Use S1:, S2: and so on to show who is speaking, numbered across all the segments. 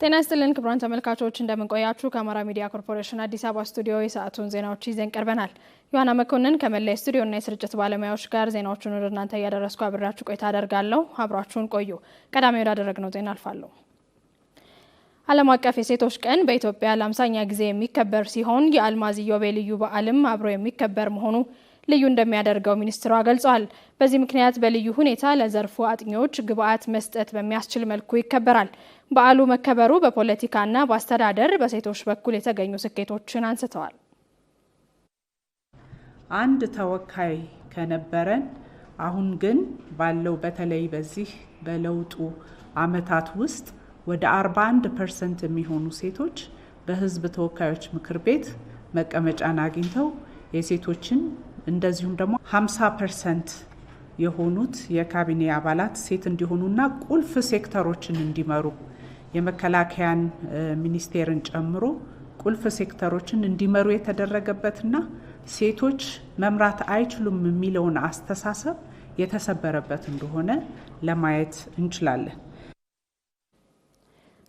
S1: ጤና ይስጥልን ክቡራን ተመልካቾች እንደምን ቆያችሁ ከአማራ ሚዲያ ኮርፖሬሽን አዲስ አበባ ስቱዲዮ የሰዓቱን ዜናዎች ይዘን ቀርበናል ዮሐና መኮንን ከመላይ ስቱዲዮና የስርጭት ባለሙያዎች ጋር ዜናዎቹን ወደ እናንተ ያደረስኩ አብራችሁ ቆይታ አደርጋለሁ አብራችሁን ቆዩ ቀዳሚ ወዳደረግነው ዜና አልፋለሁ ዓለም አቀፍ የሴቶች ቀን በኢትዮጵያ ለ50ኛ ጊዜ የሚከበር ሲሆን የአልማዝ ኢዮቤልዩ በዓልም አብሮ የሚከበር መሆኑ ልዩ እንደሚያደርገው ሚኒስትሯ ገልጸዋል በዚህ ምክንያት በልዩ ሁኔታ ለዘርፉ አጥኚዎች ግብአት መስጠት በሚያስችል መልኩ ይከበራል በዓሉ መከበሩ በፖለቲካና በአስተዳደር በሴቶች በኩል የተገኙ ስኬቶችን አንስተዋል
S2: አንድ ተወካይ ከነበረን አሁን ግን ባለው በተለይ በዚህ በለውጡ አመታት ውስጥ ወደ 41% የሚሆኑ ሴቶች በህዝብ ተወካዮች ምክር ቤት መቀመጫን አግኝተው የሴቶችን እንደዚሁም ደግሞ 50% የሆኑት የካቢኔ አባላት ሴት እንዲሆኑና ቁልፍ ሴክተሮችን እንዲመሩ የመከላከያን ሚኒስቴርን ጨምሮ ቁልፍ ሴክተሮችን እንዲመሩ የተደረገበትና ሴቶች መምራት አይችሉም የሚለውን አስተሳሰብ የተሰበረበት እንደሆነ ለማየት እንችላለን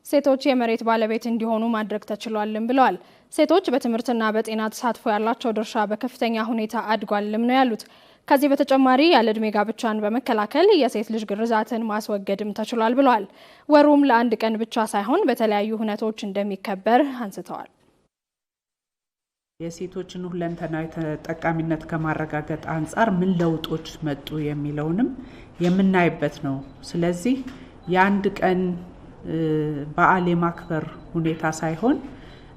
S1: ሴቶች የመሬት ባለቤት እንዲሆኑ ማድረግ ተችሏልም ብለዋል ሴቶች በትምህርትና በጤና ተሳትፎ ያላቸው ድርሻ በከፍተኛ ሁኔታ አድጓልም ነው ያሉት ከዚህ በተጨማሪ ያለዕድሜ ጋብቻን በመከላከል የሴት ልጅ ግርዛትን ማስወገድም ተችሏል ብለዋል ወሩም ለአንድ ቀን ብቻ ሳይሆን በተለያዩ ሁነቶች እንደሚከበር አንስተዋል
S2: የሴቶችን ሁለንተናዊ ተጠቃሚነት ከማረጋገጥ አንፃር ምን ለውጦች መጡ የሚለውንም የምናይበት ነው ስለዚህ የአንድ ቀን በዓል የማክበር ሁኔታ ሳይሆን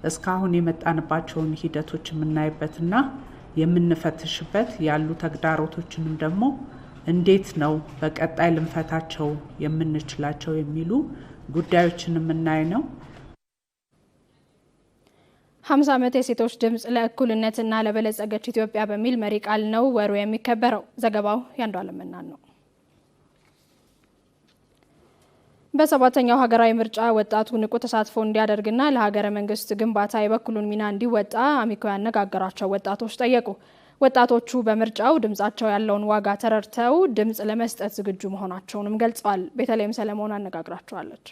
S2: እስካሁን የመጣንባቸውን ሂደቶች የምናይበትና የምንፈትሽበት ያሉ ተግዳሮቶችንም ደግሞ እንዴት ነው በቀጣይ ልንፈታቸው የምንችላቸው የሚሉ ጉዳዮችን የምናይ ነው
S1: 50 ዓመት የሴቶች ድምጽ ለእኩልነትና ለበለጸገች ኢትዮጵያ በሚል መሪ ቃል ነው ወሩ የሚከበረው ዘገባው ያንዷለም እናን ነው በሰባተኛው ሀገራዊ ምርጫ ወጣቱ ንቁ ተሳትፎ እንዲያደርግና ለሀገረ መንግስት ግንባታ የበኩሉን ሚና እንዲወጣ አሚኮ ያነጋገራቸው ወጣቶች ጠየቁ ወጣቶቹ በምርጫው ድምጻቸው ያለውን ዋጋ ተረድተው ድምጽ ለመስጠት ዝግጁ መሆናቸውንም ገልጸዋል በተለይም ሰለሞን አነጋግራቸዋለች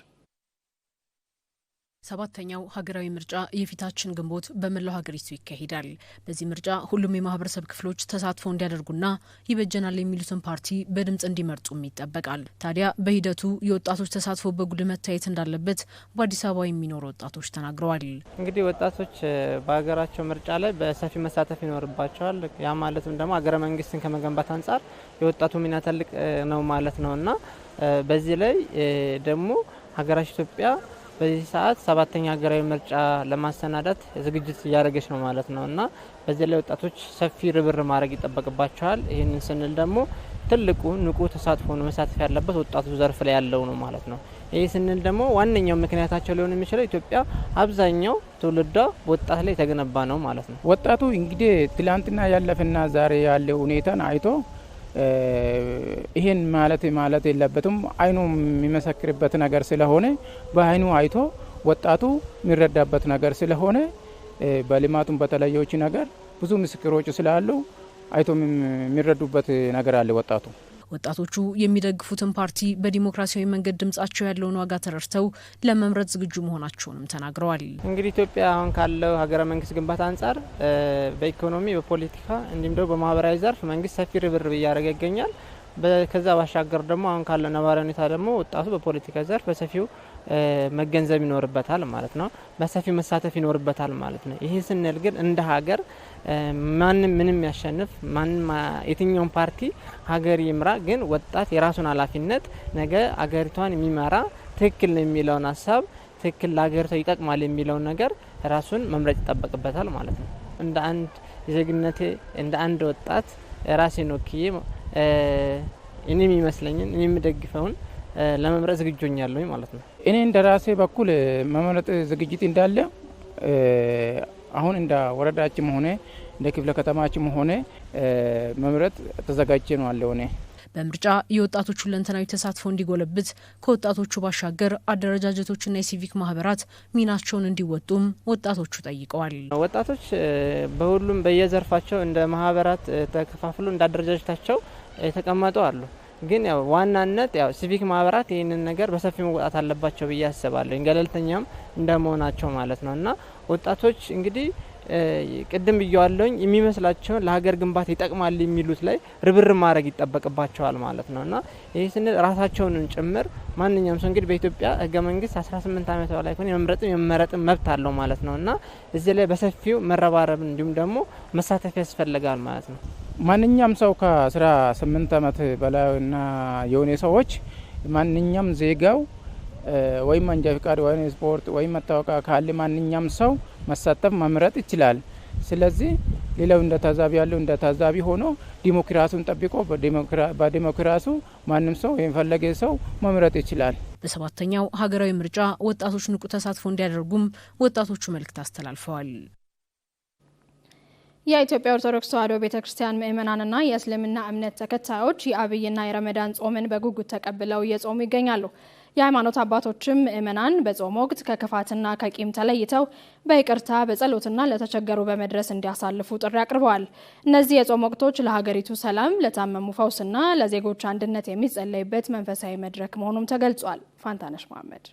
S3: ሰባተኛው ሀገራዊ ምርጫ የፊታችን ግንቦት በመላው ሀገሪቱ ይካሄዳል በዚህ ምርጫ ሁሉም የማህበረሰብ ክፍሎች ተሳትፎ እንዲያደርጉና ይበጀናል የሚሉትን ፓርቲ በድምጽ እንዲመርጡም ይጠበቃል ታዲያ በሂደቱ የወጣቶች ተሳትፎ በጉልህ መታየት እንዳለበት በአዲስ አበባ የሚኖሩ ወጣቶች ተናግረዋል
S4: እንግዲህ ወጣቶች በሀገራቸው ምርጫ ላይ በሰፊ መሳተፍ ይኖርባቸዋል ያ ማለትም ደግሞ ሀገረ መንግስትን ከመገንባት አንፃር የወጣቱ ሚና ትልቅ ነው ማለት ነውና በዚህ ላይ ደግሞ ሀገራችን ኢትዮጵያ በዚህ ሰዓት ሰባተኛ ሀገራዊ ምርጫ ለማሰናዳት ዝግጅት እያደረገች ነው ማለት ነውና በዚህ ላይ ወጣቶች ሰፊ ርብር ማድረግ ይጠበቅባቸዋል ይሄንን ስንል ደግሞ ትልቁ ንቁ ተሳትፎ ነው መሳተፍ ያለበት ወጣቱ ዘርፍ ላይ ያለው ነው ማለት ነው ይሄ ስንል ደግሞ ዋነኛው ምክንያታቸው ሊሆን የሚችለው ኢትዮጵያ አብዛኛው ትውልዷ ወጣት ላይ ተገነባ ነው ማለት ነው
S5: ወጣቱ እንግዲህ ትላንትና ያለፈና ዛሬ ያለው ሁኔታን አይቶ ይሄን ማለት የለበትም አይኑ የሚመሰክርበት ነገር ስለሆነ በአይኑ አይቶ ወጣቱ የሚረዳበት ነገር ስለሆነ በልማቱም በተለያዩ ነገር ብዙ ምስክሮች ስላሉ አይቶ የሚረዱበት ነገር አለ
S3: ወጣቶቹ የሚደግፉትን ፓርቲ በዲሞክራሲያዊ መንገድ ድምጻቸው ያለውን ዋጋ ተረድተው ለመምረጥ ዝግጁ መሆናቸውንም ተናግረዋል
S4: እንግዲህ ኢትዮጵያ አሁን ካለው ሀገረ መንግስት ግንባታ አንፃር በኢኮኖሚ በፖለቲካ እንዲሁም ደግሞ በማህበራዊ ዘርፍ መንግስት ሰፊ ርብርብ እያደረገ ይገኛል ከዛ ባሻገር ደግሞ አሁን ካለው ነባራዊ ሁኔታ ደግሞ ወጣቱ በፖለቲካ ዘርፍ በሰፊው መገንዘብ ይኖርበታል ማለት ነው በሰፊው መሳተፍ ይኖርበታል ማለት ነው ይሄ ስንል ግን እንደ ሀገር ማንም ምንም ያሸንፍ ማንም የትኛው ፓርቲ ሀገር ይምራ ግን ወጣት የራሱን ኃላፊነት ነገ ሀገሪቷን የሚመራ ትክክል ነው የሚለውን ሐሳብ ትክክል ለሀገሪቷ ይጠቅማል የሚለውን ነገር ራሱን መምረጥ ይጠበቅበታል ማለት ነው እንደ አንድ የዜግነቴ እንደ አንድ ወጣት ራሴን ወክዬ እኔ የሚመስለኝን እኔ የምደግፈውን ለመምረጥ ዝግጁኛለሁ ማለት ነው።
S5: እኔ እንደራሴ በኩል መመረጥ ዝግጅት እንዳለ አሁን እንደ ወረዳችም ሆነ እንደ ክፍለ ከተማችም ሆነ መምረጥ ተዘጋጅቼ ነው አለው። እኔ
S3: በምርጫ የወጣቶች ሁለንተናዊ ተሳትፎ እንዲጎለብት ከወጣቶቹ ባሻገር አደረጃጀቶችና የሲቪክ ማህበራት ሚናቸውን እንዲወጡም ወጣቶቹ ጠይቀዋል።
S4: ወጣቶች በሁሉም በየዘርፋቸው እንደ ማህበራት ተከፋፍሎ እንደ አደረጃጀታቸው የተቀመጡ አሉ። ግን ያው ዋናነት ያው ሲቪክ ማህበራት ይህንን ነገር በሰፊው መውጣት አለባቸው ብዬ አስባለሁ። ገለልተኛም እንደመሆናቸው ማለት ነውና ወጣቶች እንግዲህ ቅድም ብያለሁኝ የሚመስላቸው ለሀገር ግንባታ ይጠቅማል የሚሉት ላይ ርብርብ ማድረግ ይጠበቅባቸዋል ማለት ነውና ይሄ ስንል ራሳቸውን ጭምር ማንኛውም ሰው እንግዲህ በኢትዮጵያ ህገ መንግስት 18 ዓመት በላይ ከሆነ የመመረጥም መብት አለው ማለት ነውና እዚህ ላይ በሰፊው መረባረብ እንዲሁም ደግሞ መሳተፍ ያስፈልጋል ማለት ነው።
S5: ማንኛውም ሰው ከ18 ዓመት በላይና የሆነ ሰዎች ማንኛውም ዜጋው ወይም መንጃ ፍቃድ ወይም ስፖርት ወይም መታወቂያ ካለ ማንኛውም ሰው መሳተፍ መምረጥ ይችላል። ስለዚህ ሌላው እንደ ታዛቢ ያለው እንደ ታዛቢ ሆኖ ዲሞክራሲውን ጠብቆ በዲሞክራሲው ማንም ሰው የፈለገ ሰው መምረጥ ይችላል።
S3: በሰባተኛው ሀገራዊ ምርጫ ወጣቶች ንቁ ተሳትፎ እንዲያደርጉም ወጣቶቹ መልእክት አስተላልፈዋል።
S1: የኢትዮጵያ ኦርቶዶክስ ተዋሕዶ ቤተክርስቲያን ምእመናንና የእስልምና እምነት ተከታዮች የአብይና የረመዳን ጾምን በጉጉት ተቀብለው እየጾሙ ይገኛሉ። የሃይማኖት አባቶችም ምእመናን በጾም ወቅት ከክፋትና ከቂም ተለይተው በይቅርታ በጸሎትና ለተቸገሩ በመድረስ እንዲያሳልፉ ጥሪ አቅርበዋል። እነዚህ የጾም ወቅቶች ለሀገሪቱ ሰላም፣ ለታመሙ ፈውስና ለዜጎች አንድነት የሚጸለይበት መንፈሳዊ መድረክ መሆኑም ተገልጿል። ፋንታነሽ መሐመድ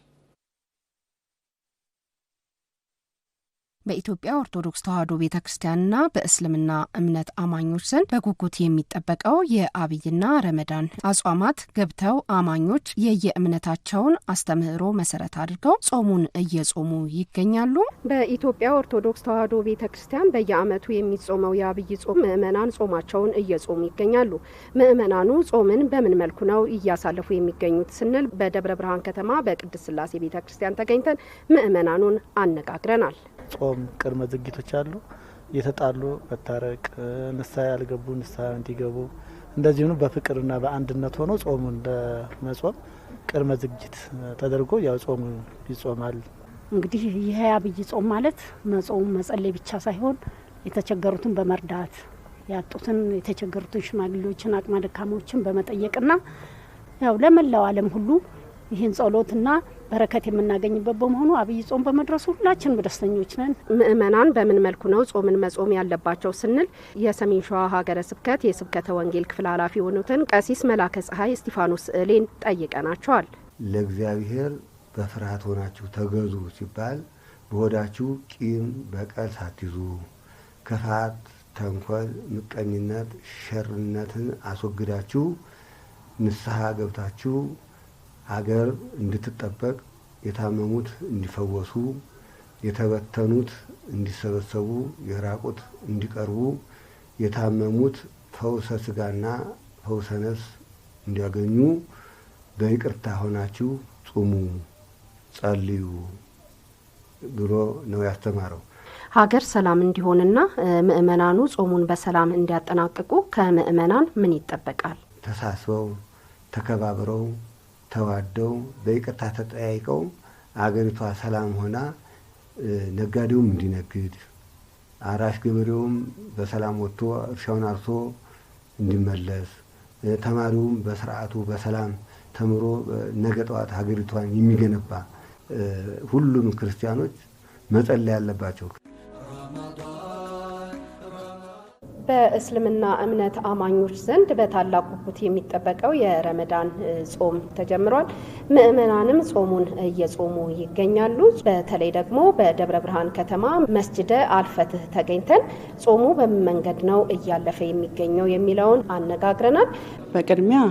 S6: በኢትዮጵያ ኦርቶዶክስ ተዋሕዶ ቤተክርስቲያንና በእስልምና እምነት አማኞች ዘንድ በጉጉት የሚጠበቀው የአብይና ረመዳን አጽዋማት ገብተው አማኞች የየእምነታቸውን አስተምህሮ መሰረት አድርገው ጾሙን እየጾሙ ይገኛሉ።
S7: በኢትዮጵያ ኦርቶዶክስ ተዋሕዶ ቤተክርስቲያን በየዓመቱ የሚጾመው የአብይ ጾም ምእመናን ጾማቸውን እየጾሙ ይገኛሉ። ምእመናኑ ጾምን በምን መልኩ ነው እያሳለፉ የሚገኙት ስንል በደብረ ብርሃን ከተማ በቅድስት ሥላሴ ቤተክርስቲያን ተገኝተን ምእመናኑን አነጋግረናል።
S8: ጾም ቅድመ ዝግጅቶች አሉ። የተጣሉ መታረቅ፣ ንስሐ ያልገቡ ንስሐ እንዲገቡ እንደዚሁም በፍቅርና በአንድነት ሆኖ ጾሙን ለመጾም ቅድመ ዝግጅት ተደርጎ ያው ጾሙ ይጾማል።
S9: እንግዲህ ይሄ አብይ ጾም ማለት መጾም መጸለይ ብቻ ሳይሆን የተቸገሩትን በመርዳት ያጡትን የተቸገሩትን ሽማግሌዎችን አቅመ ደካሞችን በመጠየቅና ያው ለመላው ዓለም ሁሉ ይህን ጸሎትና በረከት የምናገኝበት በመሆኑ አብይ ጾም በመድረሱ ሁላችንም ደስተኞች ነን።
S7: ምእመናን በምን መልኩ ነው ጾምን መጾም ያለባቸው ስንል የሰሜን ሸዋ ሀገረ ስብከት የስብከተ ወንጌል ክፍል ኃላፊ የሆኑትን ቀሲስ መላከ ፀሐይ እስጢፋኖስ ስዕሌን ጠይቀናቸዋል።
S10: ለእግዚአብሔር በፍርሃት ሆናችሁ ተገዙ ሲባል በሆዳችሁ ቂም በቀል ሳትይዙ ክፋት፣ ተንኮል፣ ምቀኝነት፣ ሸርነትን አስወግዳችሁ ንስሐ ገብታችሁ ሀገር እንድትጠበቅ የታመሙት እንዲፈወሱ የተበተኑት እንዲሰበሰቡ የራቁት እንዲቀርቡ የታመሙት ፈውሰ ስጋና ፈውሰ ነፍስ እንዲያገኙ በይቅርታ ሆናችሁ ጾሙ፣ ጸልዩ ብሎ ነው ያስተማረው።
S7: ሀገር ሰላም እንዲሆንና ምእመናኑ ጾሙን በሰላም እንዲያጠናቅቁ ከምእመናን ምን ይጠበቃል?
S10: ተሳስበው ተከባብረው ተዋደው በይቅርታ ተጠያይቀው አገሪቷ ሰላም ሆና ነጋዴውም እንዲነግድ አራሽ ገበሬውም በሰላም ወጥቶ እርሻውን አርሶ እንዲመለስ ተማሪውም በስርዓቱ በሰላም ተምሮ ነገ ጠዋት ሀገሪቷን የሚገነባ ሁሉም ክርስቲያኖች መጸለይ ያለባቸው።
S7: በእስልምና እምነት አማኞች ዘንድ በታላቅ ጉጉት የሚጠበቀው የረመዳን ጾም ተጀምሯል። ምእመናንም ጾሙን እየጾሙ ይገኛሉ። በተለይ ደግሞ በደብረ ብርሃን ከተማ መስጂደ አልፈትህ ተገኝተን ጾሙ በምን መንገድ ነው እያለፈ የሚገኘው የሚለውን አነጋግረናል።
S11: በቅድሚያ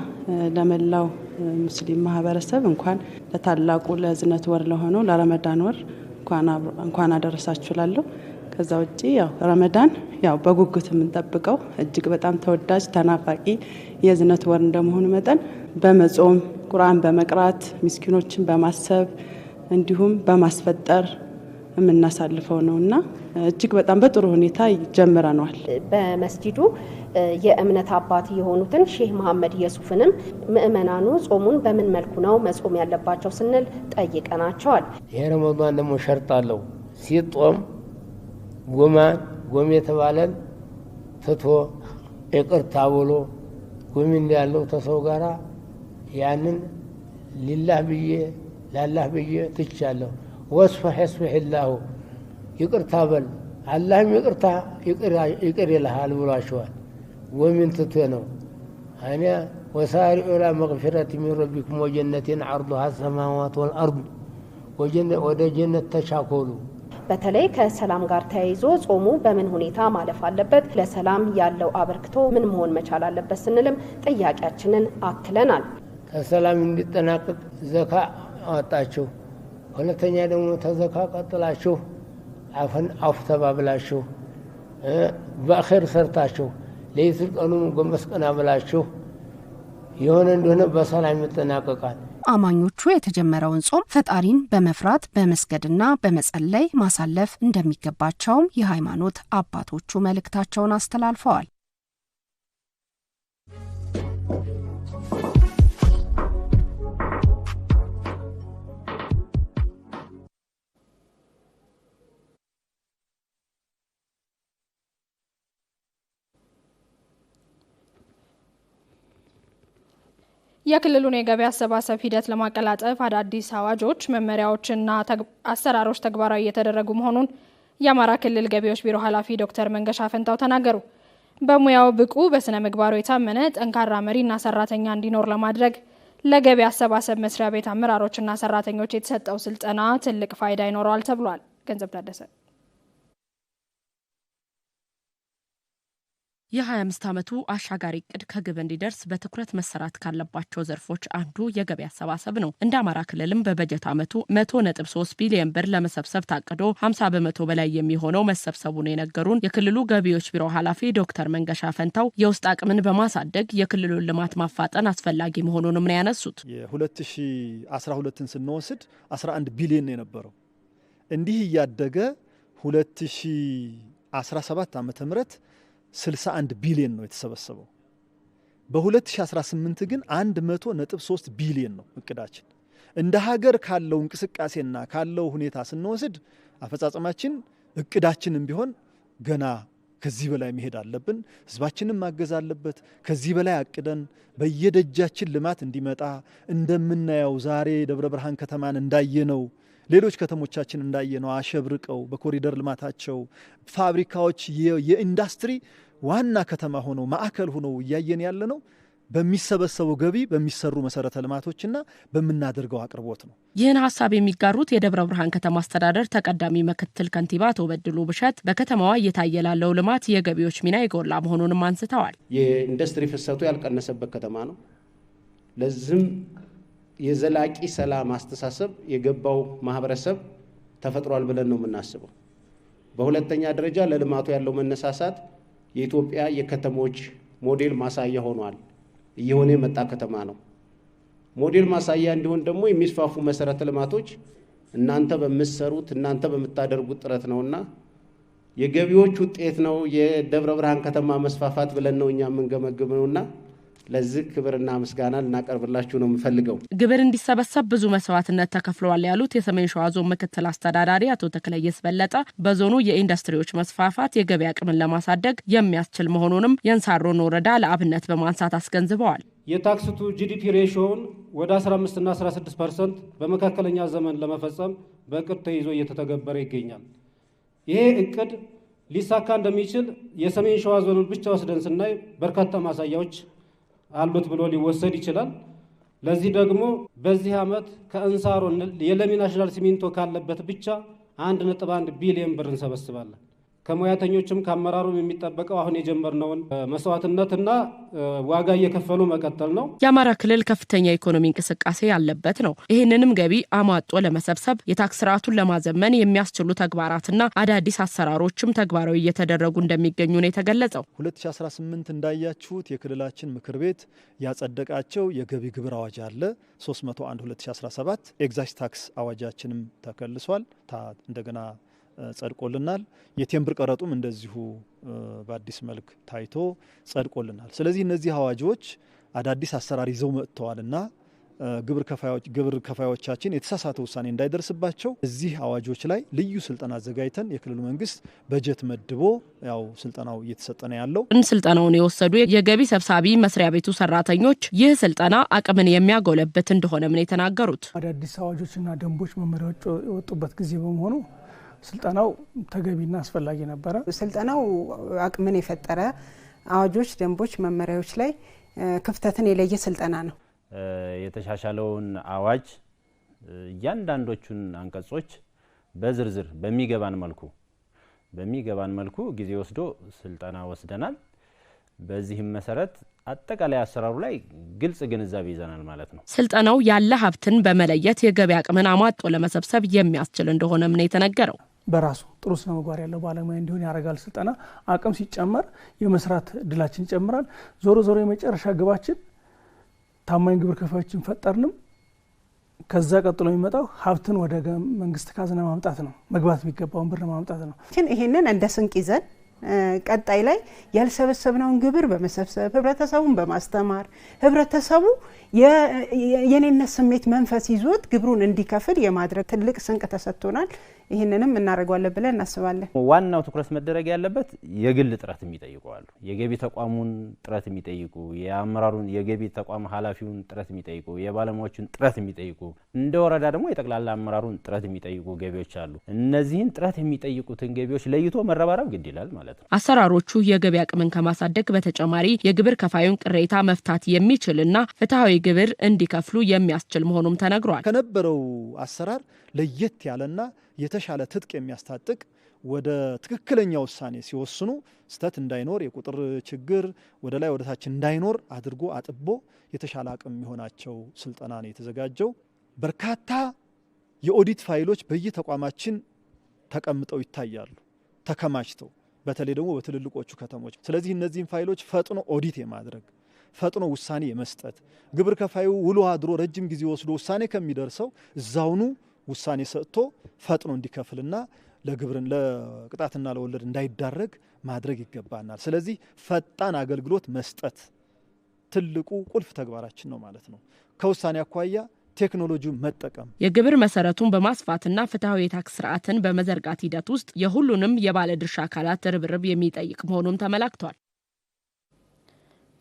S11: ለመላው ሙስሊም ማህበረሰብ እንኳን ለታላቁ ለዝነት ወር ለሆነው ለረመዳን ወር እንኳን አደረሳችሁ ላለሁ። ከዛ ውጪ ያው ረመዳን ያው በጉጉት የምንጠብቀው እጅግ በጣም ተወዳጅ ተናፋቂ የዝነት ወር እንደመሆኑ መጠን በመጾም ቁርአን በመቅራት ምስኪኖችን በማሰብ እንዲሁም በማስፈጠር የምናሳልፈው ነውና እጅግ በጣም በጥሩ ሁኔታ ጀምረናል።
S7: በመስጂዱ የእምነት አባት የሆኑትን ሼህ መሐመድ የሱፍንም ምእመናኑ ጾሙን በምን መልኩ ነው መጾም ያለባቸው ስንል ጠይቀናቸዋል።
S12: ይሄ ረመዳን ደግሞ ሸርጥ አለው። ሲጦም ጎም የተባለን ትቶ ይቅርታ ብሎ ጎም ያለው ተሰው ጋራ ያንን ሊላህ ብዬ ላላህ ብዬ ትቻለሁ ወስፈህ ይስፈህላሁ ይቅርታ በል አላህም ይቅር ይልሃል ብሏቸዋል። ወምን ትቶ ነው እኔ ወሳሪዑ ኢላ መግፊረቲ ሚን ረቢኩም ወጀነቲን ዐርዱሃ ሰማዋት ወልአርድ ወደ ጀነት ተቻኮሉ።
S7: በተለይ ከሰላም ጋር ተያይዞ ጾሙ በምን ሁኔታ ማለፍ አለበት፣ ለሰላም ያለው አበርክቶ ምን መሆን መቻል አለበት ስንልም ጥያቄያችንን አክለናል።
S12: ከሰላም እንዲጠናቀቅ ዘካ አወጣችሁ፣ ሁለተኛ ደግሞ ተዘካ ቀጥላችሁ አፍ ተባብላችሁ በአኺር ሰርታችሁ ለይትል ቀኑ ጎንበስ ቀና ብላችሁ የሆነ እንደሆነ በሰላም ይጠናቀቃል።
S6: አማኞቹ የተጀመረውን ጾም ፈጣሪን በመፍራት በመስገድና በመጸለይ ማሳለፍ እንደሚገባቸውም የሃይማኖት አባቶቹ መልእክታቸውን አስተላልፈዋል።
S1: የክልሉን የገቢ አሰባሰብ ሂደት ለማቀላጠፍ አዳዲስ አዋጆች፣ መመሪያዎችና አሰራሮች ተግባራዊ እየተደረጉ መሆኑን የአማራ ክልል ገቢዎች ቢሮ ኃላፊ ዶክተር መንገሻ ፈንታው ተናገሩ። በሙያው ብቁ በስነ ምግባሩ የታመነ ጠንካራ መሪና ሰራተኛ እንዲኖር ለማድረግ ለገቢ አሰባሰብ መስሪያ ቤት አመራሮችና ሰራተኞች የተሰጠው ስልጠና ትልቅ ፋይዳ ይኖረዋል ተብሏል። ገንዘብ ታደሰ
S13: የ25 ዓመቱ አሻጋሪ እቅድ ከግብ እንዲደርስ በትኩረት መሰራት ካለባቸው ዘርፎች አንዱ የገቢ አሰባሰብ ነው። እንደ አማራ ክልልም በበጀት ዓመቱ 100.3 ቢሊዮን ብር ለመሰብሰብ ታቅዶ 50 በመቶ በላይ የሚሆነው መሰብሰቡን የነገሩን የክልሉ ገቢዎች ቢሮ ኃላፊ ዶክተር መንገሻ ፈንታው የውስጥ አቅምን በማሳደግ የክልሉን ልማት ማፋጠን አስፈላጊ መሆኑንም ነው ያነሱት።
S14: የ2012ን ስንወስድ 11 ቢሊዮን ነው የነበረው። እንዲህ እያደገ 2017 ዓመተ ምህረት 61 ቢሊዮን ነው የተሰበሰበው። በ2018 ግን 100.3 ቢሊዮን ነው እቅዳችን። እንደ ሀገር ካለው እንቅስቃሴና ካለው ሁኔታ ስንወስድ አፈጻጸማችን እቅዳችንም ቢሆን ገና ከዚህ በላይ መሄድ አለብን። ህዝባችንን ማገዝ አለበት። ከዚህ በላይ አቅደን በየደጃችን ልማት እንዲመጣ እንደምናየው ዛሬ ደብረ ብርሃን ከተማን እንዳየነው ሌሎች ከተሞቻችን እንዳየነው አሸብርቀው በኮሪደር ልማታቸው ፋብሪካዎች የኢንዱስትሪ ዋና ከተማ ሆነው ማዕከል ሆነው እያየን ያለነው በሚሰበሰበው ገቢ በሚሰሩ መሰረተ ልማቶችና በመናደርገው አቅርቦት ነው።
S13: ይህን ሐሳብ የሚጋሩት የደብረ ብርሃን ከተማ አስተዳደር ተቀዳሚ ምክትል ከንቲባ አቶ በድሉ ብሸት በከተማዋ እየታየ ላለው ልማት የገቢዎች ሚና የጎላ መሆኑንም አንስተዋል።
S15: የኢንዱስትሪ ፍሰቱ ያልቀነሰበት ከተማ ነው። ለዚህም የዘላቂ ሰላም አስተሳሰብ የገባው ማህበረሰብ ተፈጥሯል ብለን ነው የምናስበው። በሁለተኛ ደረጃ ለልማቱ ያለው መነሳሳት የኢትዮጵያ የከተሞች ሞዴል ማሳያ ሆኗል። እየሆነ የመጣ ከተማ ነው። ሞዴል ማሳያ እንዲሆን ደግሞ የሚስፋፉ መሰረተ ልማቶች እናንተ በምትሰሩት እናንተ በምታደርጉት ጥረት ነውና የገቢዎች ውጤት ነው የደብረ ብርሃን ከተማ መስፋፋት ብለን ነው እኛ የምንገመግመውና ለዚህ ክብርና ምስጋና ልናቀርብላችሁ ነው የምፈልገው።
S13: ግብር እንዲሰበሰብ ብዙ መስዋዕትነት ተከፍሏል ያሉት የሰሜን ሸዋ ዞን ምክትል አስተዳዳሪ አቶ ተክለየስ በለጠ በዞኑ የኢንዱስትሪዎች መስፋፋት የገቢ አቅምን ለማሳደግ የሚያስችል መሆኑንም የእንሳሮን ወረዳ ለአብነት በማንሳት አስገንዝበዋል።
S16: የታክስ ቱ ጂዲፒ ሬሾውን ወደ 15 እና 16% በመካከለኛ ዘመን ለመፈጸም በእቅድ ተይዞ እየተተገበረ ይገኛል። ይሄ እቅድ ሊሳካ እንደሚችል የሰሜን ሸዋ ዞንን ብቻ ወስደን ስናይ በርካታ ማሳያዎች አሉት ብሎ ሊወሰድ ይችላል። ለዚህ ደግሞ በዚህ ዓመት ከእንሳሮ የለሚ ናሽናል ሲሚንቶ ካለበት ብቻ 1.1 ቢሊዮን ብር እንሰበስባለን። ከሙያተኞችም ከአመራሩም የሚጠበቀው አሁን የጀመርነውን መስዋዕትነትና ዋጋ እየከፈሉ መቀጠል ነው።
S13: የአማራ ክልል ከፍተኛ ኢኮኖሚ እንቅስቃሴ ያለበት ነው። ይህንንም ገቢ አሟጦ ለመሰብሰብ የታክስ ስርዓቱን ለማዘመን የሚያስችሉ ተግባራትና አዳዲስ አሰራሮችም ተግባራዊ እየተደረጉ እንደሚገኙ ነው የተገለጸው።
S14: 2018 እንዳያችሁት የክልላችን ምክር ቤት ያጸደቃቸው የገቢ ግብር አዋጅ አለ 301/2017 ኤግዛይዝ ታክስ አዋጃችንም ተከልሷል እንደገና ጸድቆልናል። የቴምብር ቀረጡም እንደዚሁ በአዲስ መልክ ታይቶ ጸድቆልናል። ስለዚህ እነዚህ አዋጆች አዳዲስ አሰራር ይዘው መጥተዋልና ግብር ከፋዮቻችን የተሳሳተ ውሳኔ እንዳይደርስባቸው እዚህ አዋጆች ላይ ልዩ ስልጠና አዘጋጅተን የክልሉ መንግስት በጀት መድቦ ያው ስልጠናው እየተሰጠ ነው ያለው።
S13: ስልጠናውን የወሰዱ የገቢ ሰብሳቢ መስሪያ ቤቱ ሰራተኞች ይህ ስልጠና አቅምን የሚያጎለብት እንደሆነ ምን የተናገሩት
S17: አዳዲስ አዋጆችና ደንቦች መመሪያዎች የወጡበት ጊዜ በመሆኑ ስልጠናው ተገቢና አስፈላጊ ነበር።
S18: ስልጠናው አቅምን የፈጠረ አዋጆች፣ ደንቦች፣ መመሪያዎች ላይ ክፍተትን የለየ ስልጠና ነው።
S19: የተሻሻለውን አዋጅ እያንዳንዶቹን አንቀጾች በዝርዝር በሚገባን መልኩ ጊዜ ወስዶ ስልጠና ወስደናል። በዚህም መሰረት አጠቃላይ አሰራሩ ላይ ግልጽ ግንዛቤ ይዘናል ማለት ነው።
S13: ስልጠናው ያለ ሀብትን በመለየት የገቢ አቅምን አሟጦ ለመሰብሰብ የሚያስችል እንደሆነም ነው የተነገረው።
S17: በራሱ ጥሩ ስነ ምግባር ያለው ባለሙያ እንዲሆን ያደርጋል። ስልጠና አቅም ሲጨመር የመስራት እድላችን ይጨምራል። ዞሮ የመጨረሻ ግባችን ታማኝ ግብር ከፋዮችን ፈጠርንም ከዛ ቀጥሎ የሚመጣው ሀብትን ወደ መንግስት ካዝና ማምጣት ነው። መግባት የሚገባውን ብር ማምጣት ነው።
S18: ይሄንን እንደ ስንቅ ይዘን ቀጣይ ላይ ያልሰበሰብነውን ግብር በመሰብሰብ ህብረተሰቡን በማስተማር ህብረተሰቡ የኔነት ስሜት መንፈስ ይዞት ግብሩን እንዲከፍል የማድረግ ትልቅ ስንቅ ተሰጥቶናል። ይሄንንም እናደርጋለን ብለን እናስባለን።
S19: ዋናው ትኩረት መደረግ ያለበት የግል ጥረት የሚጠይቁ አሉ። የገቢ ተቋሙን ጥረት የሚጠይቁ የአመራሩን የገቢ ተቋም ኃላፊውን ጥረት የሚጠይቁ የባለሙያዎችን ጥረት የሚጠይቁ እንደ ወረዳ ደግሞ የጠቅላላ አመራሩን ጥረት የሚጠይቁ ገቢዎች አሉ። እነዚህን ጥረት የሚጠይቁትን ገቢዎች ለይቶ መረባረብ ግድ ይላል ማለት ነው።
S13: አሰራሮቹ የገቢ አቅምን ከማሳደግ በተጨማሪ የግብር ከፋዩን ቅሬታ መፍታት የሚችልና ፍትሃዊ ግብር እንዲከፍሉ የሚያስችል መሆኑም ተነግሯል።
S14: ከነበረው አሰራር ለየት ያለና የተሻለ ትጥቅ የሚያስታጥቅ ወደ ትክክለኛ ውሳኔ ሲወስኑ ስተት እንዳይኖር የቁጥር ችግር ወደ ላይ ወደ ታች እንዳይኖር አድርጎ አጥቦ የተሻለ አቅም የሚሆናቸው ስልጠና ነው የተዘጋጀው። በርካታ የኦዲት ፋይሎች በየተቋማችን ተቀምጠው ይታያሉ ተከማችተው፣ በተለይ ደግሞ በትልልቆቹ ከተሞች። ስለዚህ እነዚህን ፋይሎች ፈጥኖ ኦዲት የማድረግ ፈጥኖ ውሳኔ የመስጠት ግብር ከፋዩ ውሎ አድሮ ረጅም ጊዜ ወስዶ ውሳኔ ከሚደርሰው እዛውኑ ውሳኔ ሰጥቶ ፈጥኖ እንዲከፍልና ለቅጣትና ለወለድ እንዳይዳረግ ማድረግ ይገባናል። ስለዚህ ፈጣን አገልግሎት መስጠት ትልቁ ቁልፍ ተግባራችን ነው ማለት ነው። ከውሳኔ አኳያ ቴክኖሎጂውን መጠቀም
S13: የግብር መሰረቱን በማስፋትና ፍትሃዊ የታክስ ስርዓትን በመዘርጋት ሂደት ውስጥ የሁሉንም የባለድርሻ አካላት ርብርብ የሚጠይቅ መሆኑም ተመላክቷል።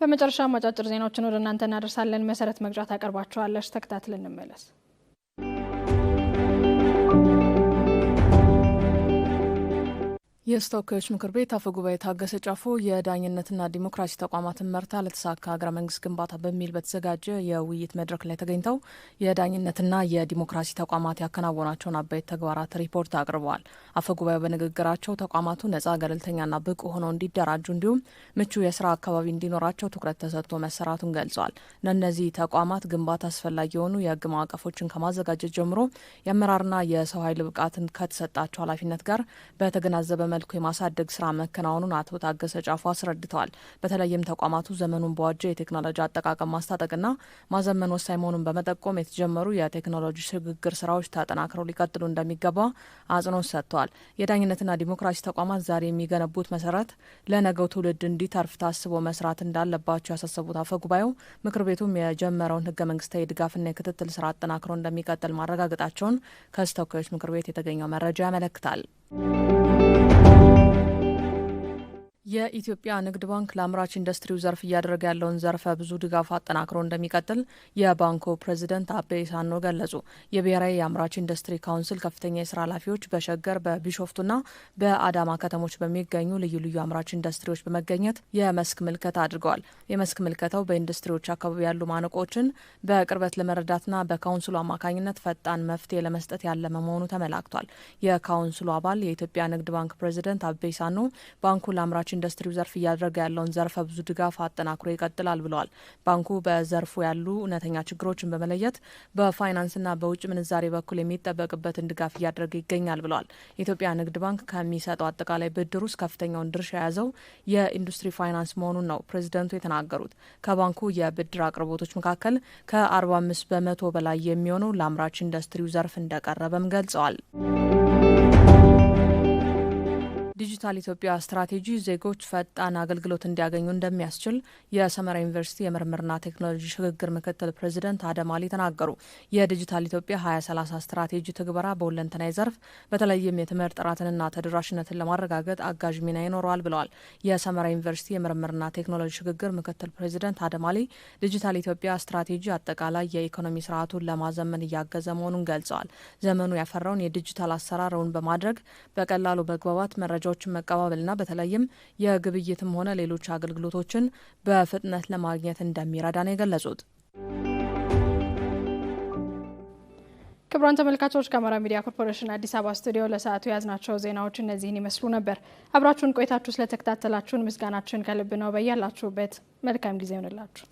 S1: በመጨረሻ አጫጭር ዜናዎችን ወደ እናንተ እናደርሳለን። መሰረት መግዣ ታቀርባቸዋለች። ተከታትለን እንመለስ።
S20: የተወካዮች ምክር ቤት አፈ ጉባኤ ታገሰ ጫፎ የዳኝነትና ዲሞክራሲ ተቋማትን መርታ ለተሳካ ሀገረ መንግስት ግንባታ በሚል በተዘጋጀ የውይይት መድረክ ላይ ተገኝተው የዳኝነትና የዲሞክራሲ ተቋማት ያከናወናቸውን አበይት ተግባራት ሪፖርት አቅርበዋል። አፈ ጉባኤው በንግግራቸው ተቋማቱ ነጻ፣ ገለልተኛና ብቁ ሆነው እንዲደራጁ እንዲሁም ምቹ የስራ አካባቢ እንዲኖራቸው ትኩረት ተሰጥቶ መሰራቱን ገልጸዋል። ለእነዚህ ተቋማት ግንባታ አስፈላጊ የሆኑ የህግ ማዕቀፎችን ከማዘጋጀት ጀምሮ የአመራርና የሰው ኃይል ብቃትን ከተሰጣቸው ኃላፊነት ጋር በተገናዘበ መልኩ የማሳደግ ስራ መከናወኑን አቶ ታገሰ ጫፎ አስረድተዋል። በተለይም ተቋማቱ ዘመኑን በዋጀ የቴክኖሎጂ አጠቃቀም ማስታጠቅና ማዘመን ወሳኝ መሆኑን በመጠቆም የተጀመሩ የቴክኖሎጂ ሽግግር ስራዎች ተጠናክረው ሊቀጥሉ እንደሚገባ አጽንኦት ሰጥተዋል። የዳኝነትና ዲሞክራሲ ተቋማት ዛሬ የሚገነቡት መሰረት ለነገው ትውልድ እንዲተርፍ ታስቦ መስራት እንዳለባቸው ያሳሰቡት አፈ ጉባኤው ምክር ቤቱም የጀመረውን ህገ መንግስታዊ ድጋፍና የክትትል ስራ አጠናክሮ እንደሚቀጥል ማረጋገጣቸውን ከተወካዮች ምክር ቤት የተገኘው መረጃ ያመለክታል። የኢትዮጵያ ንግድ ባንክ ለአምራች ኢንዱስትሪው ዘርፍ እያደረገ ያለውን ዘርፈ ብዙ ድጋፍ አጠናክሮ እንደሚቀጥል የባንኩ ፕሬዚደንት አቤ ሳኖ ገለጹ። የብሔራዊ የአምራች ኢንዱስትሪ ካውንስል ከፍተኛ የስራ ኃላፊዎች በሸገር በቢሾፍቱና በአዳማ ከተሞች በሚገኙ ልዩ ልዩ አምራች ኢንዱስትሪዎች በመገኘት የመስክ ምልከታ አድርገዋል። የመስክ ምልከታው በኢንዱስትሪዎች አካባቢ ያሉ ማነቆችን በቅርበት ለመረዳትና በካውንስሉ አማካኝነት ፈጣን መፍትሄ ለመስጠት ያለመ መሆኑ ተመላክቷል። የካውንስሉ አባል የኢትዮጵያ ንግድ ባንክ ፕሬዚደንት አቤ ሳኖ ባንኩ ለአምራች ኢንዱስትሪው ዘርፍ እያደረገ ያለውን ዘርፈ ብዙ ድጋፍ አጠናክሮ ይቀጥላል ብለዋል። ባንኩ በዘርፉ ያሉ እውነተኛ ችግሮችን በመለየት በፋይናንስና በውጭ ምንዛሬ በኩል የሚጠበቅበትን ድጋፍ እያደረገ ይገኛል ብለዋል። የኢትዮጵያ ንግድ ባንክ ከሚሰጠው አጠቃላይ ብድር ውስጥ ከፍተኛውን ድርሻ የያዘው የኢንዱስትሪ ፋይናንስ መሆኑን ነው ፕሬዚደንቱ የተናገሩት። ከባንኩ የብድር አቅርቦቶች መካከል ከ45 በመቶ በላይ የሚሆነው ለአምራች ኢንዱስትሪው ዘርፍ እንደቀረበም ገልጸዋል። ዲጂታል ኢትዮጵያ ስትራቴጂ ዜጎች ፈጣን አገልግሎት እንዲያገኙ እንደሚያስችል የሰመራ ዩኒቨርሲቲ የምርምርና ቴክኖሎጂ ሽግግር ምክትል ፕሬዚደንት አደም አሊ ተናገሩ። የዲጂታል ኢትዮጵያ 2030 ስትራቴጂ ትግበራ በሁለንተናዊ ዘርፍ በተለይም የትምህርት ጥራትንና ተደራሽነትን ለማረጋገጥ አጋዥ ሚና ይኖረዋል ብለዋል። የሰመራ ዩኒቨርሲቲ የምርምርና ቴክኖሎጂ ሽግግር ምክትል ፕሬዚደንት አደም አሊ ዲጂታል ኢትዮጵያ ስትራቴጂ አጠቃላይ የኢኮኖሚ ስርዓቱን ለማዘመን እያገዘ መሆኑን ገልጸዋል። ዘመኑ ያፈራውን የዲጂታል አሰራርን በማድረግ በቀላሉ መግባባት መረጃ ችን መቀባበልና በተለይም የግብይትም ሆነ ሌሎች አገልግሎቶችን በፍጥነት ለማግኘት እንደሚረዳ ነው የገለጹት።
S1: ክቡራን ተመልካቾች ከአማራ ሚዲያ ኮርፖሬሽን አዲስ አበባ ስቱዲዮ ለሰዓቱ ያዝናቸው ዜናዎች እነዚህን ይመስሉ ነበር። አብራችሁን ቆይታችሁ ስለተከታተላችሁን ምስጋናችን ከልብ ነው። በያላችሁበት መልካም ጊዜ ይሁንላችሁ።